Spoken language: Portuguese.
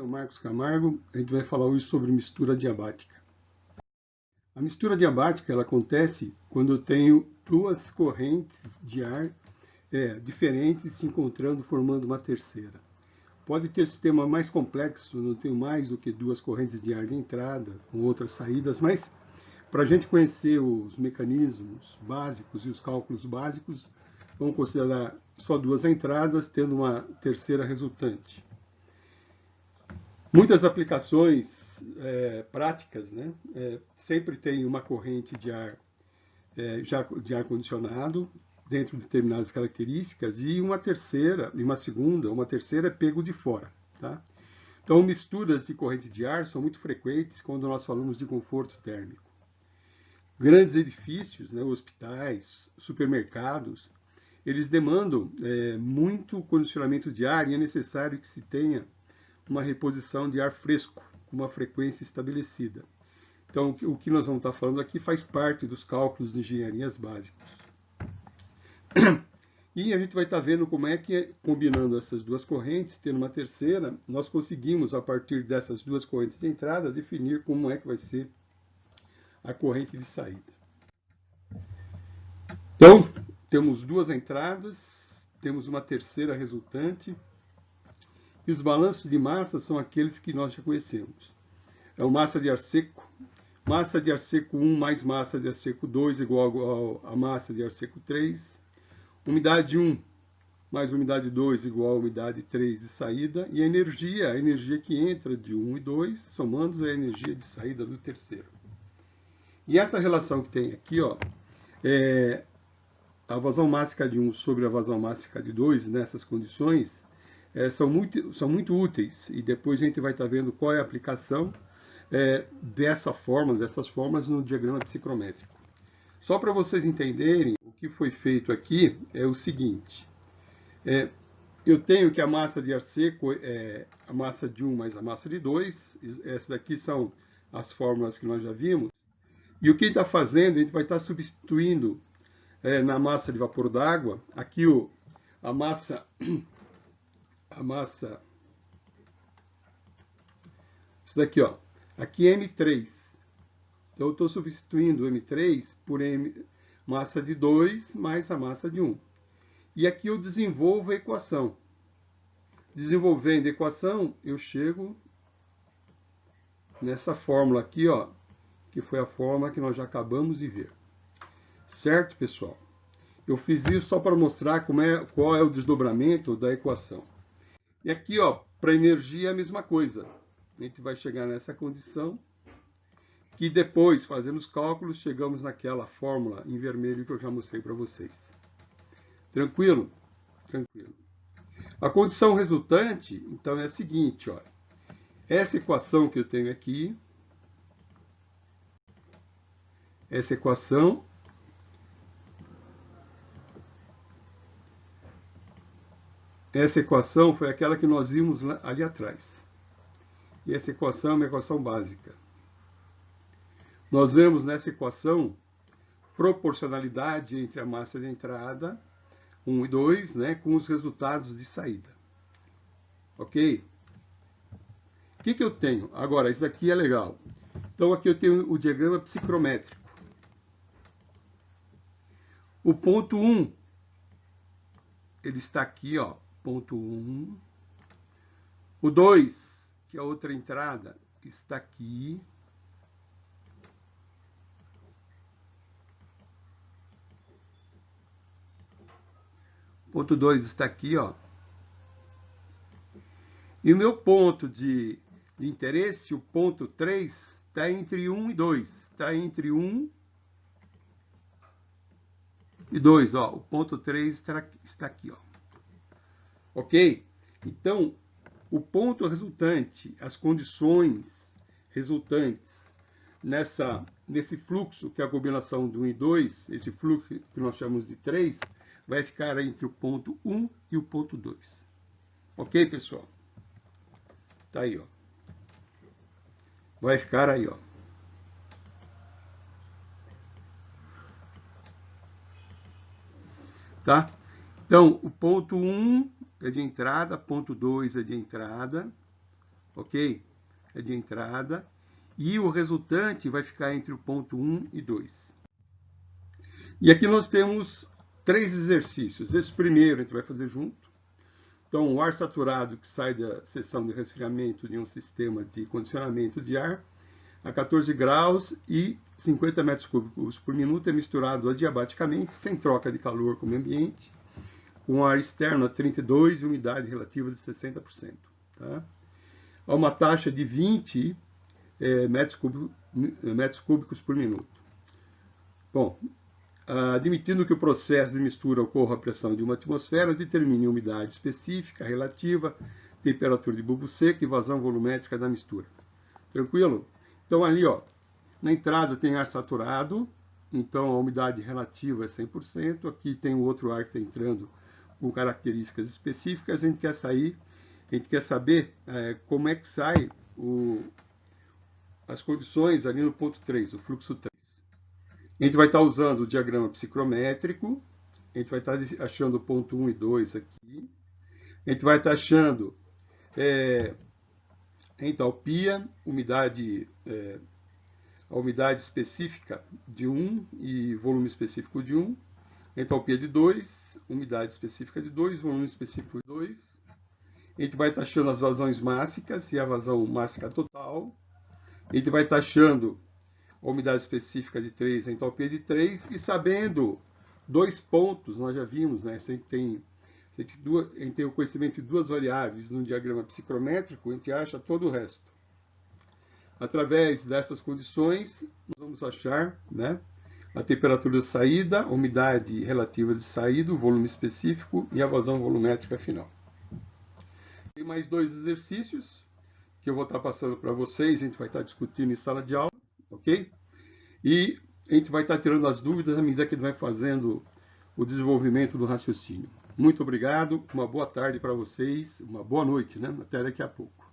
professor Marcos Camargo. A gente vai falar hoje sobre mistura adiabática. A mistura adiabática ela acontece quando eu tenho duas correntes de ar diferentes se encontrando, formando uma terceira. Pode ter sistema mais complexo, não tenho mais do que duas correntes de ar de entrada, com outras saídas, mas para a gente conhecer os mecanismos básicos e os cálculos básicos, vamos considerar só duas entradas, tendo uma terceira resultante. Muitas aplicações práticas, né, sempre tem uma corrente de ar, de ar condicionado, dentro de determinadas características, e uma terceira, e uma terceira é pego de fora. Tá? Então, misturas de corrente de ar são muito frequentes quando nós falamos de conforto térmico. Grandes edifícios, né, hospitais, supermercados, eles demandam muito condicionamento de ar e é necessário que se tenha uma reposição de ar fresco, com uma frequência estabelecida. Então, o que nós vamos estar falando aqui faz parte dos cálculos de engenharias básicos. E a gente vai estar vendo como é que, combinando essas duas correntes, tendo uma terceira, nós conseguimos, a partir dessas duas correntes de entrada, definir como é que vai ser a corrente de saída. Então, temos duas entradas, temos uma terceira resultante, e os balanços de massa são aqueles que nós já conhecemos. É o massa de ar seco 1 mais massa de ar seco 2 igual a massa de ar seco 3, umidade 1 mais umidade 2 igual a umidade 3 de saída, e a energia que entra de 1 e 2, somando a energia de saída do terceiro. E essa relação que tem aqui, ó, a vazão mássica de 1 sobre a vazão mássica de 2, nessas condições, são muito úteis, e depois a gente vai estar vendo qual é a aplicação dessas formas no diagrama psicrométrico. Só para vocês entenderem, o que foi feito aqui é o seguinte. Eu tenho que a massa de ar seco é a massa de 1 mais a massa de 2. Essas daqui são as fórmulas que nós já vimos. E o que está fazendo, a gente vai estar substituindo na massa de vapor d'água, aqui a massa, isso daqui, ó, aqui é M3. Então eu estou substituindo o M3 por massa de 2 mais a massa de 1. E aqui eu desenvolvo a equação. Desenvolvendo a equação, eu chego nessa fórmula aqui, ó, que foi a fórmula que nós já acabamos de ver. Certo, pessoal? Eu fiz isso só para mostrar qual é o desdobramento da equação. E aqui, ó, para energia é a mesma coisa. A gente vai chegar nessa condição, que depois, fazendo os cálculos, chegamos naquela fórmula em vermelho que eu já mostrei para vocês. Tranquilo? Tranquilo. A condição resultante, então, é a seguinte, ó. Essa equação que eu tenho aqui, essa equação foi aquela que nós vimos ali atrás. E essa equação é uma equação básica. Nós vemos nessa equação proporcionalidade entre a massa de entrada, 1 e 2, né, com os resultados de saída. Ok? O que eu tenho? Agora, isso daqui é legal. Então, aqui eu tenho o diagrama psicrométrico. O ponto 1, ele está aqui, ó, ponto 1. O 2, que é a outra entrada, está aqui. Ponto 2 está aqui, ó. E o meu ponto de interesse, o ponto 3, está entre 1 e 2. Está entre 1 e 2, ó. O ponto 3 está aqui, ó. Ok? Então, o ponto resultante, as condições resultantes nesse fluxo, que é a combinação do 1 e 2, esse fluxo que nós chamamos de 3, vai ficar entre o ponto 1 e o ponto 2. Ok, pessoal? Tá aí, ó. Vai ficar aí, ó. Tá? Então, o ponto 1 é de entrada, ponto 2 é de entrada, ok? É de entrada. E o resultante vai ficar entre o ponto 1 e 2. E aqui nós temos 3 exercícios. Esse primeiro a gente vai fazer junto. Então, o ar saturado que sai da seção de resfriamento de um sistema de condicionamento de ar a 14 graus e 50 metros cúbicos por minuto é misturado adiabaticamente, sem troca de calor com o meio ambiente, com ar externo a 32 e umidade relativa de 60%. Tá? A uma taxa de 20 metros cúbicos por minuto. Bom, admitindo que o processo de mistura ocorra à pressão de uma atmosfera, determine a umidade específica, relativa, temperatura de bulbo seco e vazão volumétrica da mistura. Tranquilo? Então ali, ó, na entrada tem ar saturado, então a umidade relativa é 100%. Aqui tem o outro ar que está entrando com características específicas. A gente quer saber como é que sai as condições ali no ponto 3, o fluxo 3. A gente vai estar usando o diagrama psicrométrico, a gente vai estar achando o ponto 1 e 2 aqui, a gente vai estar achando entalpia, a umidade específica de 1 e volume específico de 1, entalpia de 2, umidade específica de 2, volume específico de 2. A gente vai estar achando as vazões mássicas e a vazão mássica total. A gente vai estar achando a umidade específica de 3, a entalpia de 3, e sabendo 2 pontos, nós já vimos, né? Se a gente tem o conhecimento de 2 variáveis no diagrama psicrométrico, a gente acha todo o resto. Através dessas condições, nós vamos achar, né, a temperatura de saída, a umidade relativa de saída, o volume específico e a vazão volumétrica final. Tem mais 2 exercícios que eu vou estar passando para vocês, a gente vai estar discutindo em sala de aula, ok? E a gente vai estar tirando as dúvidas à medida que a gente vai fazendo o desenvolvimento do raciocínio. Muito obrigado, uma boa tarde para vocês, uma boa noite, né? Até daqui a pouco.